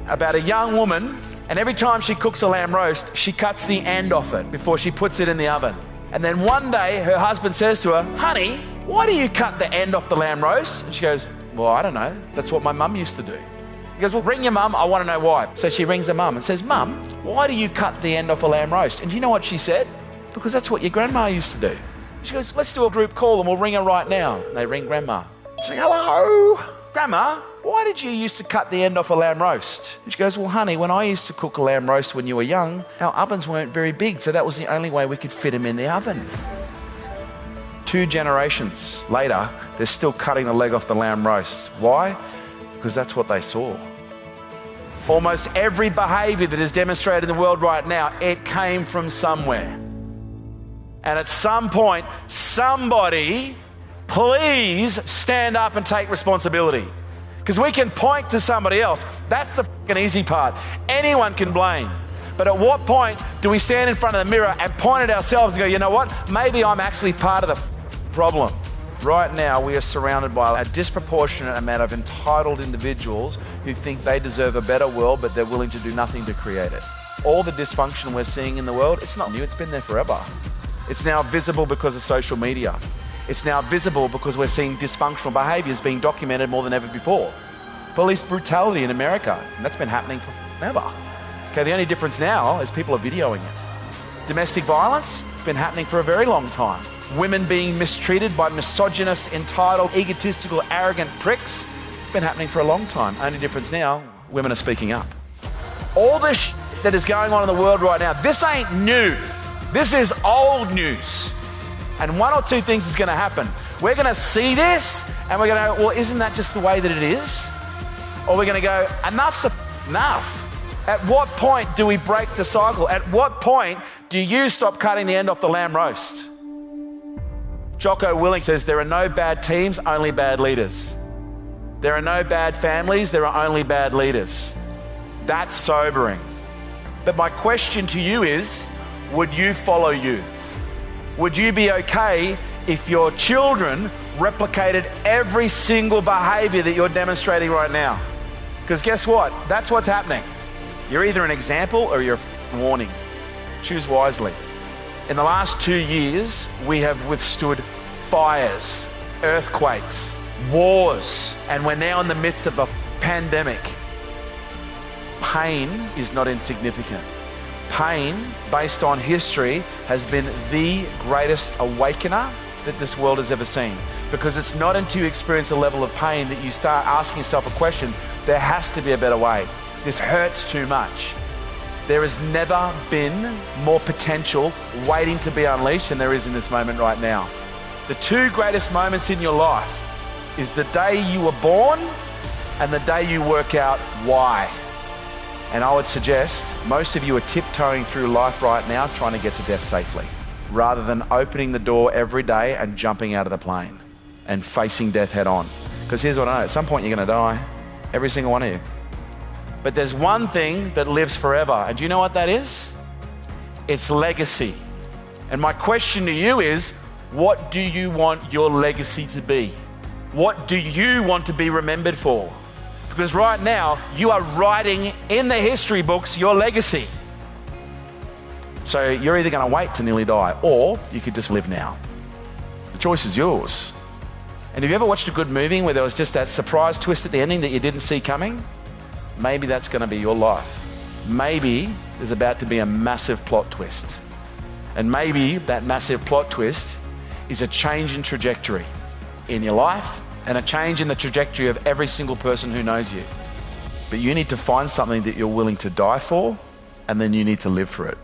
about a young woman, and every time she cooks a lamb roast, she cuts the end off it before she puts it in the oven. And then one day her husband says to her, "Honey, why do you cut the end off the lamb roast?" And she goes, "Well, I don't know. That's what my mum used to do." He goes, "Well, ring your mum. I want to know why." So she rings her mum and says, "Mum, why do you cut the end off a lamb roast?" And do you know what she said? "Because that's what your grandma used to do." She goes, "Let's do a group call and we'll ring her right now." And they ring Grandma. She goes, "Hello, Grandma, why did you used to cut the end off a lamb roast?" And she goes, "Well, honey, when I used to cook a lamb roast when you were young, our ovens weren't very big, so that was the only way we could fit them in the oven." 2 generations later, they're still cutting the leg off the lamb roast. Why? Because that's what they saw. Almost every behavior that is demonstrated in the world right now, it came from somewhere. And at some point, somebody, please stand up and take responsibility. Because we can point to somebody else. That's the fucking easy part. Anyone can blame. But at what point do we stand in front of the mirror and point at ourselves and go, "You know what? Maybe I'm actually part of the problem." Right now, we are surrounded by a disproportionate amount of entitled individuals who think they deserve a better world, but they're willing to do nothing to create it. All the dysfunction we're seeing in the world, it's not new, it's been there forever. It's now visible because of social media. It's now visible because we're seeing dysfunctional behaviors being documented more than ever before. Police brutality in America, and that's been happening forever. Okay, the only difference now is people are videoing it. Domestic violence, been happening for a very long time. Women being mistreated by misogynist, entitled, egotistical, arrogant pricks, it's been happening for a long time. Only difference now, women are speaking up. All this that is going on in the world right now, this ain't new. This is old news. And one or two things is going to happen. We're going to see this and we're going to go, "Well, isn't that just the way that it is?" Or we're going to go, "Enough's enough." At what point do we break the cycle? At what point do you stop cutting the end off the lamb roast? Jocko Willing says there are no bad teams, only bad leaders. There are no bad families, there are only bad leaders. That's sobering. But my question to you is, would you follow you? Would you be okay if your children replicated every single behavior that you're demonstrating right now? Because guess what? That's what's happening. You're either an example or you're a warning. Choose wisely. In the last 2 years, we have withstood fires, earthquakes, wars, and we're now in the midst of a pandemic. Pain is not insignificant. Pain, based on history, has been the greatest awakener that this world has ever seen. Because it's not until you experience a level of pain that you start asking yourself a question, there has to be a better way. This hurts too much. There has never been more potential waiting to be unleashed than there is in this moment right now. The 2 greatest moments in your life is the day you were born and the day you work out why. And I would suggest most of you are tiptoeing through life right now trying to get to death safely, rather than opening the door every day and jumping out of the plane and facing death head on. Because here's what I know, at some point you're going to die, every single one of you. But there's one thing that lives forever, and do you know what that is? It's legacy. And my question to you is, what do you want your legacy to be? What do you want to be remembered for? Because right now, you are writing in the history books your legacy. So you're either going to wait to nearly die, or you could just live now. The choice is yours. And have you ever watched a good movie where there was just that surprise twist at the ending that you didn't see coming? Maybe that's going to be your life. Maybe there's about to be a massive plot twist. And maybe that massive plot twist is a change in trajectory in your life and a change in the trajectory of every single person who knows you. But you need to find something that you're willing to die for, and then you need to live for it.